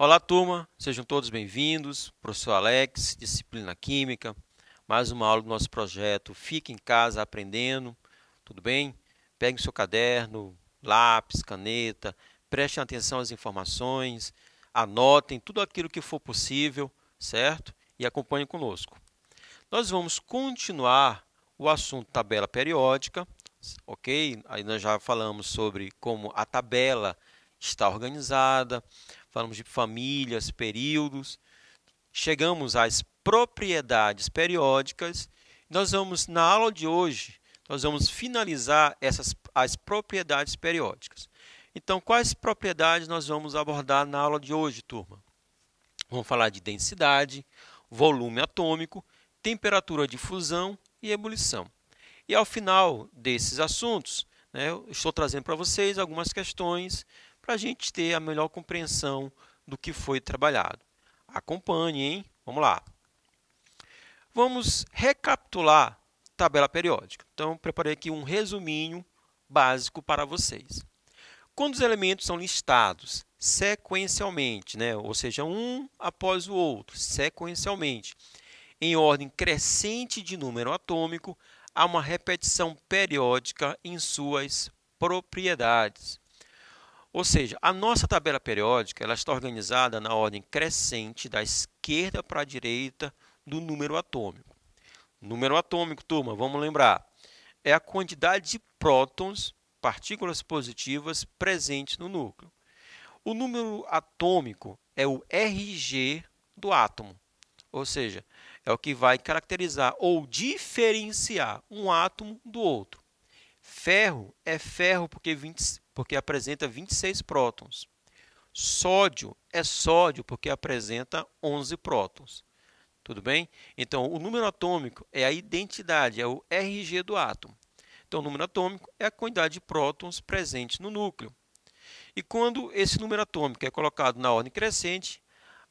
Olá, turma, sejam todos bem-vindos. Professor Alex, disciplina Química, mais uma aula do nosso projeto Fique em Casa Aprendendo, tudo bem? Pegue seu caderno, lápis, caneta, prestem atenção às informações, anotem tudo aquilo que for possível, certo? E acompanhem conosco. Nós vamos continuar o assunto tabela periódica, ok? Aí nós já falamos sobre como a tabela está organizada, falamos de famílias, períodos, chegamos às propriedades periódicas. Na aula de hoje, nós vamos finalizar as propriedades periódicas. Então, quais propriedades nós vamos abordar na aula de hoje, turma? Vamos falar de densidade, volume atômico, temperatura de fusão e ebulição. E ao final desses assuntos, eu estou trazendo para vocês algumas questões para a gente ter a melhor compreensão do que foi trabalhado. Acompanhe, hein? Vamos lá. Vamos recapitular a tabela periódica. Então, preparei aqui um resuminho básico para vocês. Quando os elementos são listados sequencialmente, ou seja, um após o outro, sequencialmente, em ordem crescente de número atômico, há uma repetição periódica em suas propriedades. Ou seja, a nossa tabela periódica ela está organizada na ordem crescente, da esquerda para a direita, do número atômico. Número atômico, turma, vamos lembrar, é a quantidade de prótons, partículas positivas, presentes no núcleo. O número atômico é o RG do átomo, ou seja, é o que vai caracterizar ou diferenciar um átomo do outro. Ferro é ferro porque apresenta 26 prótons. Sódio é sódio porque apresenta 11 prótons. Tudo bem? Então, o número atômico é a identidade, é o RG do átomo. Então, o número atômico é a quantidade de prótons presentes no núcleo. E quando esse número atômico é colocado na ordem crescente,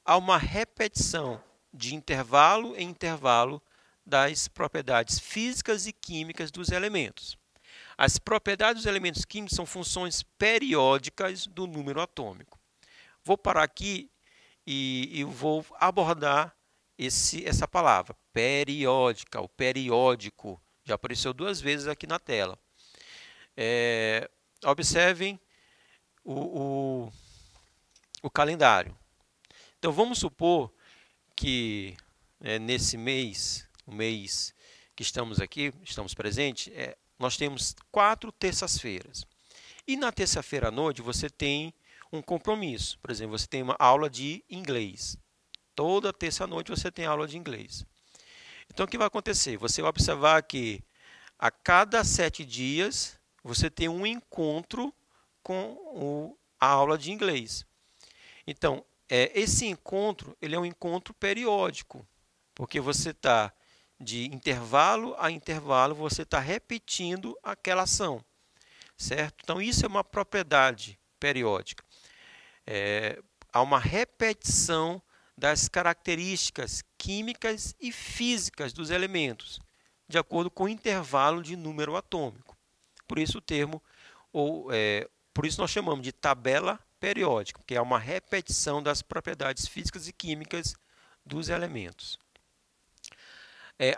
há uma repetição de intervalo em intervalo das propriedades físicas e químicas dos elementos. As propriedades dos elementos químicos são funções periódicas do número atômico. Vou parar aqui e vou abordar essa palavra, periódica, o periódico. Já apareceu 2 vezes aqui na tela. Observem o calendário. Então, vamos supor que nesse mês, o mês que estamos aqui, estamos presentes, nós temos 4 terças-feiras. E na terça-feira à noite você tem um compromisso. Por exemplo, você tem uma aula de inglês. Toda terça à noite você tem aula de inglês. Então, o que vai acontecer? Você vai observar que a cada 7 dias você tem um encontro com a aula de inglês. Então, esse encontro ele é um encontro periódico, porque você está de intervalo a intervalo, você está repetindo aquela ação, certo? Então, isso é uma propriedade periódica. Há uma repetição das características químicas e físicas dos elementos, de acordo com o intervalo de número atômico. Por isso o termo, por isso nós chamamos de tabela periódica, que é uma repetição das propriedades físicas e químicas dos elementos.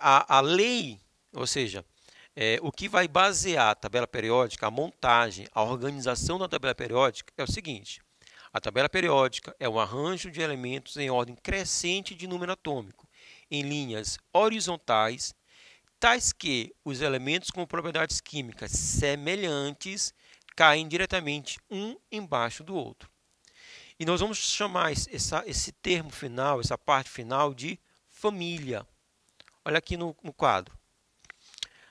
A lei, ou seja, o que vai basear a tabela periódica, a montagem, a organização da tabela periódica é o seguinte: a tabela periódica é um arranjo de elementos em ordem crescente de número atômico, em linhas horizontais, tais que os elementos com propriedades químicas semelhantes caem diretamente um embaixo do outro. E nós vamos chamar esse termo final, essa parte final, de família. Olha aqui no quadro.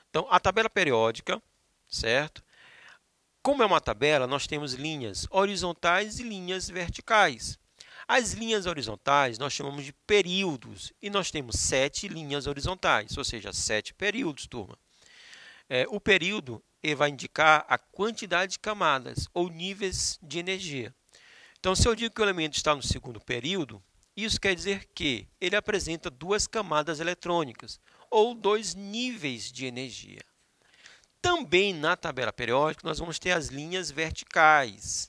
Então, a tabela periódica, certo? Como é uma tabela, nós temos linhas horizontais e linhas verticais. As linhas horizontais nós chamamos de períodos e nós temos 7 linhas horizontais, ou seja, 7 períodos, turma. O período vai indicar a quantidade de camadas ou níveis de energia. Então, se eu digo que o elemento está no segundo período, isso quer dizer que ele apresenta 2 camadas eletrônicas ou 2 níveis de energia. Também na tabela periódica nós vamos ter as linhas verticais.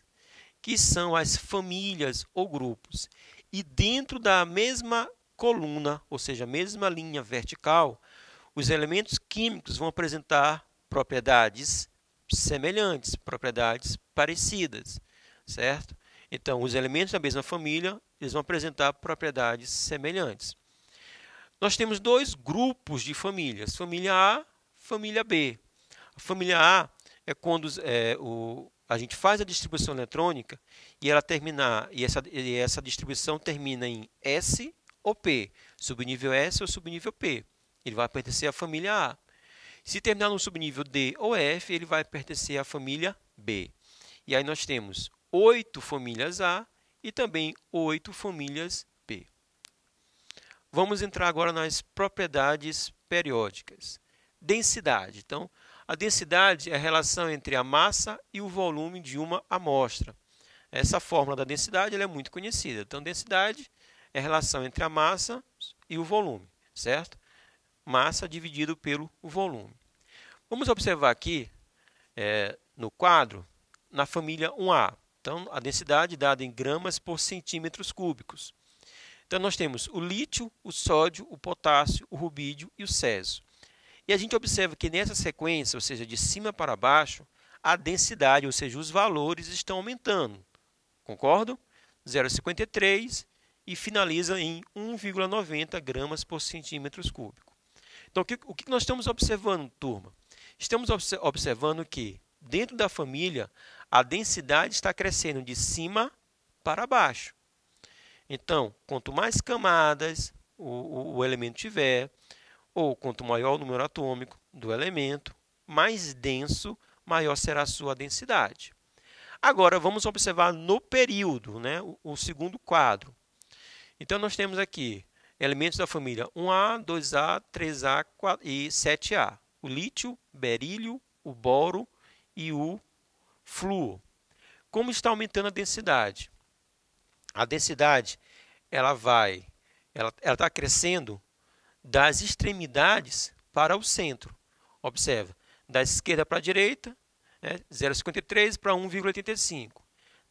que são as famílias ou grupos. E dentro da mesma coluna, ou seja, a mesma linha vertical, os elementos químicos vão apresentar propriedades semelhantes, propriedades parecidas, certo? Então, os elementos da mesma família, eles vão apresentar propriedades semelhantes. Nós temos dois grupos de famílias, família A, família B. A família A é quando a gente faz a distribuição eletrônica e ela terminar, e essa distribuição termina em S ou P, subnível S ou subnível P. Ele vai pertencer à família A. Se terminar no subnível D ou F, ele vai pertencer à família B. E aí nós temos 8 famílias A e também 8 famílias B. Vamos entrar agora nas propriedades periódicas. Densidade. Então, a densidade é a relação entre a massa e o volume de uma amostra. Essa fórmula da densidade ela é muito conhecida. Então, densidade é a relação entre a massa e o volume, certo? Massa dividido pelo volume. Vamos observar aqui no quadro, na família 1A. Então, a densidade dada em gramas por centímetros cúbicos. Então, nós temos o lítio, o sódio, o potássio, o rubídio e o césio. E a gente observa que nessa sequência, ou seja, de cima para baixo, a densidade, ou seja, os valores estão aumentando. Concordam? 0,53 e finaliza em 1,90 gramas por centímetros cúbicos. Então, o que nós estamos observando, turma? Estamos observando que, dentro da família, a densidade está crescendo de cima para baixo. Então, quanto mais camadas o elemento tiver, ou quanto maior o número atômico do elemento, mais denso, maior será a sua densidade. Agora, vamos observar no período, né, o segundo quadro. Então, nós temos aqui elementos da família 1A, 2A, 3A e 7A. O lítio, berílio, o boro e o flúor. Como está aumentando a densidade? A densidade ela está crescendo das extremidades para o centro. Observa, da esquerda para a direita, 0,53 para 1,85.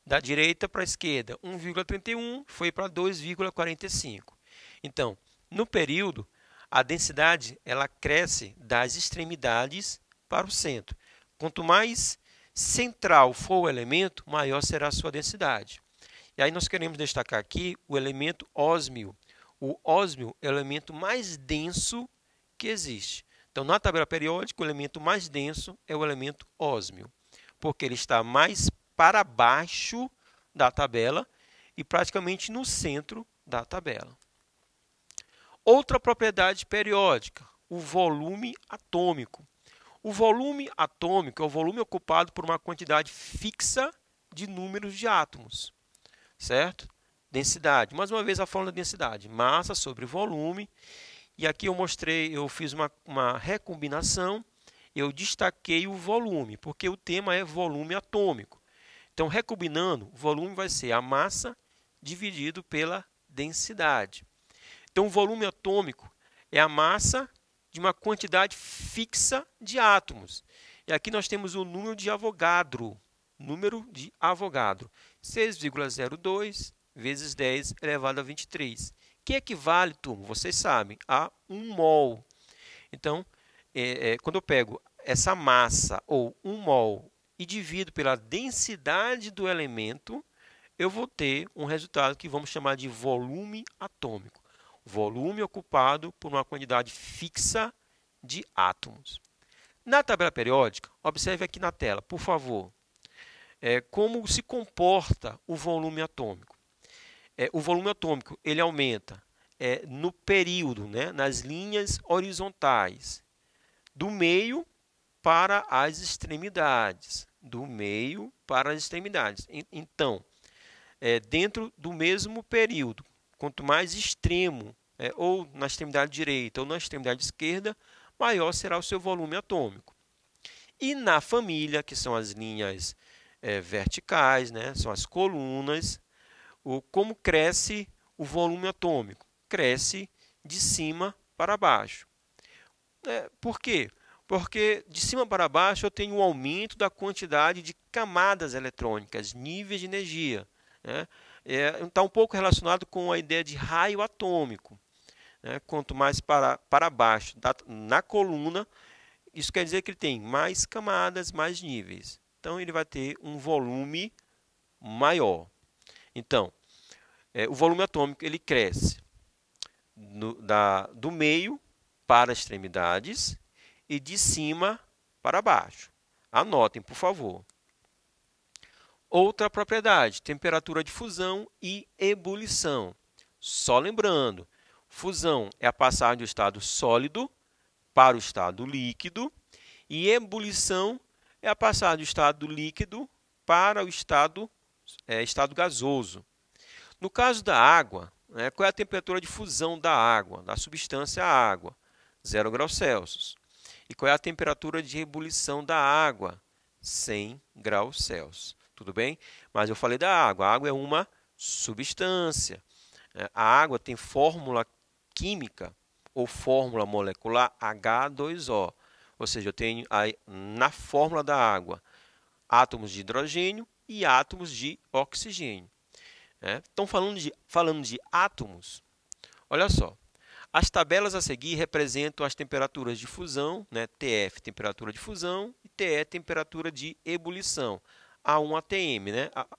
Da direita para a esquerda, 1,31 foi para 2,45. Então, no período, a densidade ela cresce das extremidades para o centro. Quanto mais central for o elemento, maior será a sua densidade. E aí nós queremos destacar aqui o elemento ósmio. O ósmio é o elemento mais denso que existe. Então, na tabela periódica, o elemento mais denso é o elemento ósmio, porque ele está mais para baixo da tabela e praticamente no centro da tabela. Outra propriedade periódica, o volume atômico. O volume atômico é o volume ocupado por uma quantidade fixa de números de átomos, certo? Densidade, mais uma vez a fórmula da densidade, massa sobre volume. E aqui eu fiz uma recombinação, eu destaquei o volume, porque o tema é volume atômico. Então, recombinando, o volume vai ser a massa dividido pela densidade. Então, o volume atômico é a massa de uma quantidade fixa de átomos. E aqui nós temos o número de Avogadro, 6,02 vezes 10 elevado a 23, que equivale, turma, vocês sabem, a 1 mol. Então, quando eu pego essa massa, ou 1 mol, e divido pela densidade do elemento, eu vou ter um resultado que vamos chamar de volume atômico. Volume ocupado por uma quantidade fixa de átomos. Na tabela periódica, observe aqui na tela, por favor, como se comporta o volume atômico. O volume atômico ele aumenta no período, né, nas linhas horizontais, do meio para as extremidades. Do meio para as extremidades. Então, dentro do mesmo período, quanto mais extremo, ou na extremidade direita ou na extremidade esquerda, maior será o seu volume atômico. E na família, que são as linhas verticais, né, são as colunas, como cresce o volume atômico? Cresce de cima para baixo. Por quê? Porque de cima para baixo eu tenho um aumento da quantidade de camadas eletrônicas, níveis de energia, né? Está um pouco relacionado com a ideia de raio atômico, né? Quanto mais para baixo na coluna, isso quer dizer que ele tem mais camadas, mais níveis. Então, ele vai ter um volume maior. Então, o volume atômico ele cresce do meio para as extremidades e de cima para baixo. Anotem, por favor. Outra propriedade, temperatura de fusão e ebulição. Só lembrando, fusão é a passagem do estado sólido para o estado líquido e ebulição é a passagem do estado líquido para o estado gasoso. No caso da água, qual é a temperatura de fusão da água, da substância água? 0 graus Celsius. E qual é a temperatura de ebulição da água? 100 graus Celsius. Tudo bem? Mas eu falei da água. A água é uma substância. A água tem fórmula química ou fórmula molecular H2O. Ou seja, eu tenho na fórmula da água átomos de hidrogênio e átomos de oxigênio. Então, falando de átomos, olha só. As tabelas a seguir representam as temperaturas de fusão, TF, temperatura de fusão, e TE, temperatura de ebulição, a 1 atm.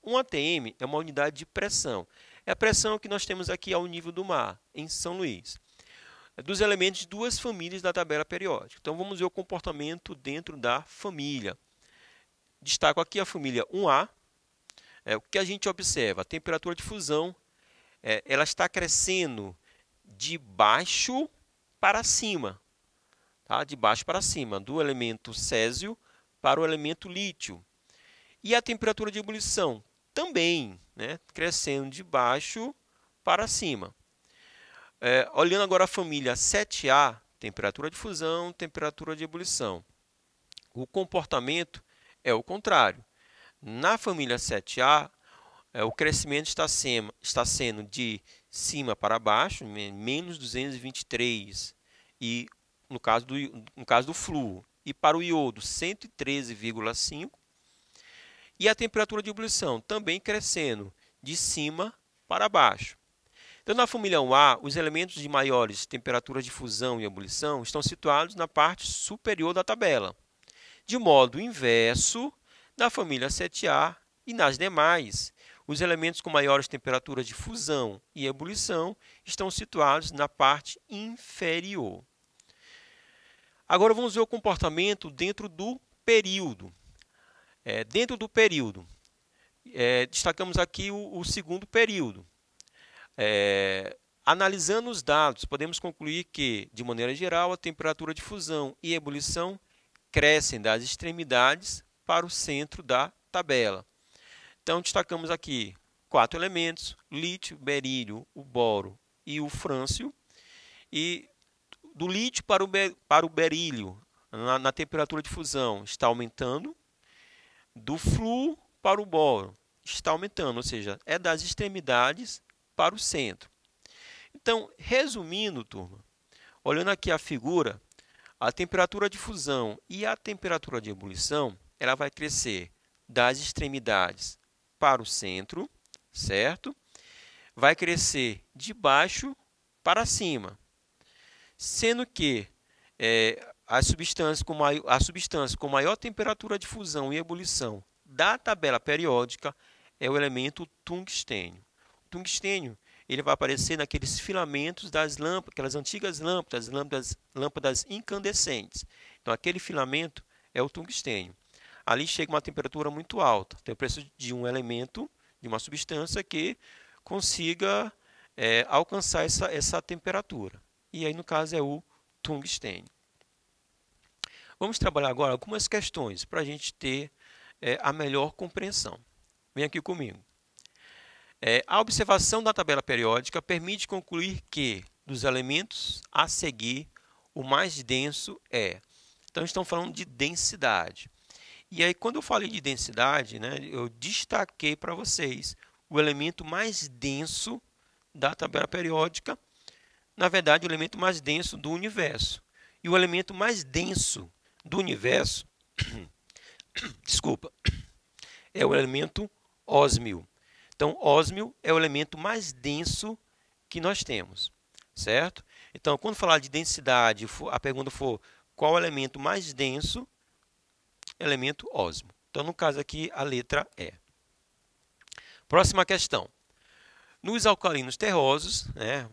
1 atm é uma unidade de pressão. É a pressão que nós temos aqui ao nível do mar, em São Luís. Dos elementos de duas famílias da tabela periódica. Então, vamos ver o comportamento dentro da família. Destaco aqui a família 1A. O que a gente observa? A temperatura de fusão ela está crescendo de baixo para cima, tá? De baixo para cima, do elemento césio para o elemento lítio. E a temperatura de ebulição também, crescendo de baixo para cima. Olhando agora a família 7A, temperatura de fusão, temperatura de ebulição. O comportamento é o contrário. Na família 7A, o crescimento está sendo de cima para baixo, menos 223, e no caso do flúor, e para o iodo, 113,5. E a temperatura de ebulição também crescendo de cima para baixo. Então, na família 1A, os elementos de maiores temperaturas de fusão e ebulição estão situados na parte superior da tabela. De modo inverso, na família 7A e nas demais, os elementos com maiores temperaturas de fusão e ebulição estão situados na parte inferior. Agora vamos ver o comportamento dentro do período. Dentro do período, destacamos aqui o segundo período. Analisando os dados, podemos concluir que, de maneira geral, a temperatura de fusão e ebulição crescem das extremidades para o centro da tabela. Então, destacamos aqui 4 elementos: lítio, berílio, o boro e o frâncio. E do lítio para o berílio, na temperatura de fusão, está aumentando. Do flúor para o boro, está aumentando, ou seja, é das extremidades para o centro. Então, resumindo, turma, olhando aqui a figura, a temperatura de fusão e a temperatura de ebulição, ela vai crescer das extremidades para o centro, certo? Vai crescer de baixo para cima, sendo que a substância com maior temperatura de fusão e ebulição da tabela periódica é o elemento tungstênio. O tungstênio ele vai aparecer naqueles filamentos das lâmpadas, aquelas antigas lâmpadas incandescentes. Então, aquele filamento é o tungstênio. Ali chega uma temperatura muito alta. Então, eu preciso de um elemento, de uma substância que consiga alcançar essa temperatura. E aí, no caso, é o tungstênio. Vamos trabalhar agora algumas questões para a gente ter a melhor compreensão. Vem aqui comigo. A observação da tabela periódica permite concluir que, dos elementos a seguir, o mais denso é. Então, estão falando de densidade. E aí, quando eu falei de densidade, eu destaquei para vocês o elemento mais denso da tabela periódica, na verdade, o elemento mais denso do universo. E o elemento mais denso do universo, desculpa, é o elemento ósmio. Então, ósmio é o elemento mais denso que nós temos, certo? Então, quando falar de densidade, a pergunta for qual o elemento mais denso, elemento ósmio. Então, no caso aqui, a letra E. Próxima questão. Nos alcalinos terrosos, né,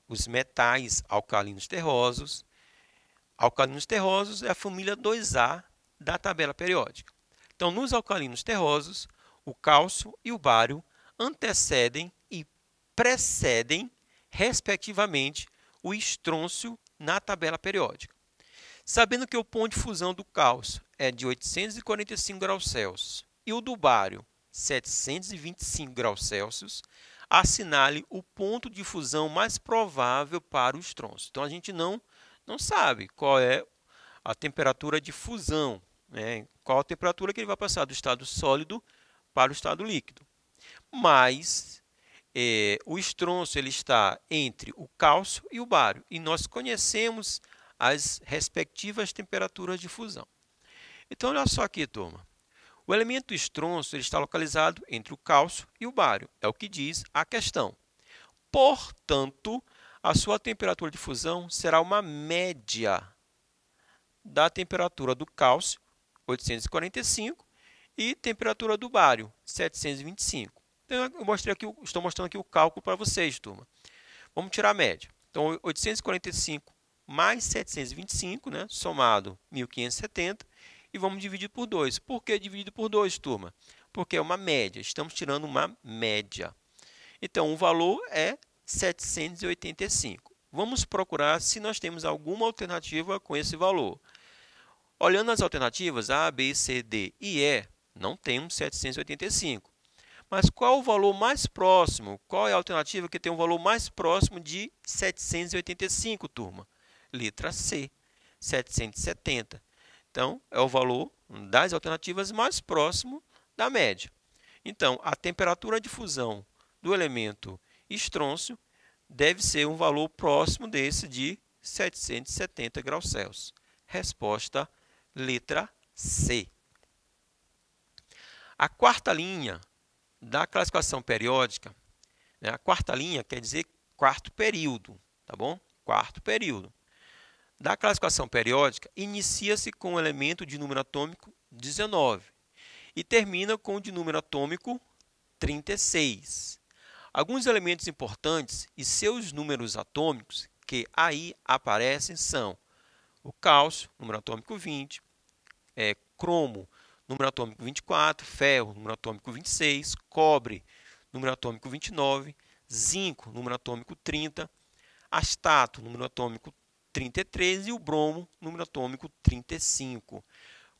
os metais alcalinos terrosos é a família 2A da tabela periódica. Então, nos alcalinos terrosos, o cálcio e o bário antecedem e precedem, respectivamente, o estrôncio na tabela periódica. Sabendo que o ponto de fusão do cálcio é de 845 graus Celsius e o do bário 725 graus Celsius, assinale o ponto de fusão mais provável para o estrôncio. Então, a gente não sabe qual é a temperatura de fusão, né? Qual a temperatura que ele vai passar do estado sólido para o estado líquido. Mas o estrôncio ele está entre o cálcio e o bário, e nós conhecemos as respectivas temperaturas de fusão. Então, olha só aqui, turma. O elemento estrôncio ele está localizado entre o cálcio e o bário, é o que diz a questão. Portanto, a sua temperatura de fusão será uma média da temperatura do cálcio, 845, e temperatura do bário, 725. Então, estou mostrando aqui o cálculo para vocês, turma. Vamos tirar a média. Então, 845 mais 725, né, somado 1.570, e vamos dividir por 2. Por que dividido por 2, turma? Porque é uma média, estamos tirando uma média. Então, o valor é 785. Vamos procurar se nós temos alguma alternativa com esse valor. Olhando as alternativas A, B, C, D e E, não temos 785. Mas qual o valor mais próximo? Qual é a alternativa que tem um valor mais próximo de 785, turma? Letra C, 770. Então, é o valor das alternativas mais próximo da média. Então, a temperatura de fusão do elemento estrôncio deve ser um valor próximo desse de 770 graus Celsius. Resposta, letra C. A quarta linha da classificação periódica, né, a quarta linha quer dizer quarto período, tá bom? Quarto período. Da classificação periódica, inicia-se com o elemento de número atômico 19 e termina com o de número atômico 36. Alguns elementos importantes e seus números atômicos que aí aparecem são o cálcio, número atômico 20, cromo, número atômico 24, ferro, número atômico 26, cobre, número atômico 29, zinco, número atômico 30, astato, número atômico 33 e o bromo, número atômico 35.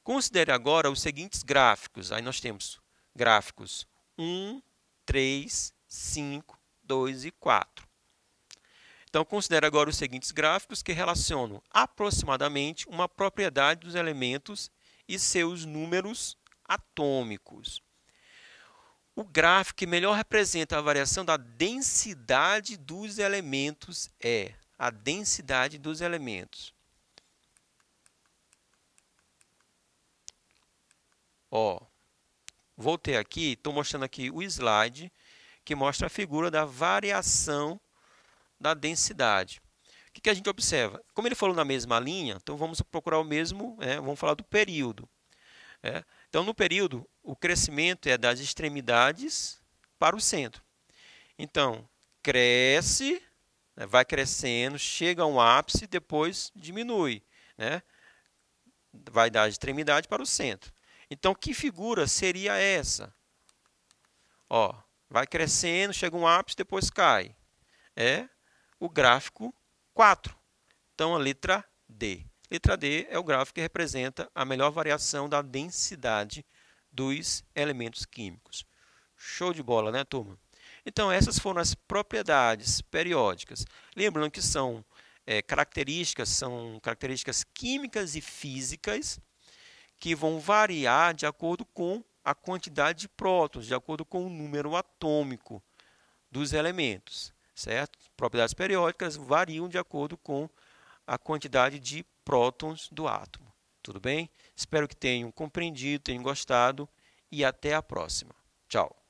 Considere agora os seguintes gráficos. Aí nós temos gráficos 1, 3, 5, 2 e 4. Então, considere agora os seguintes gráficos que relacionam aproximadamente uma propriedade dos elementos e seus números atômicos. O gráfico que melhor representa a variação da densidade dos elementos é a densidade dos elementos. Voltei aqui, estou mostrando aqui o slide que mostra a figura da variação da densidade. O que a gente observa? Como ele falou na mesma linha, então vamos procurar o mesmo, vamos falar do período. Então, no período, o crescimento é das extremidades para o centro. Então, cresce, vai crescendo, chega a um ápice, depois diminui, né? Vai da extremidade para o centro. Então, que figura seria essa? Vai crescendo, chega a um ápice, depois cai. É o gráfico 4. Então, a letra D. Letra D é o gráfico que representa a melhor variação da densidade dos elementos químicos. Show de bola, né, turma? Então, essas foram as propriedades periódicas. Lembrando que são características químicas e físicas que vão variar de acordo com a quantidade de prótons, de acordo com o número atômico dos elementos, certo? Propriedades periódicas variam de acordo com a quantidade de prótons do átomo. Tudo bem? Espero que tenham compreendido, tenham gostado e até a próxima. Tchau!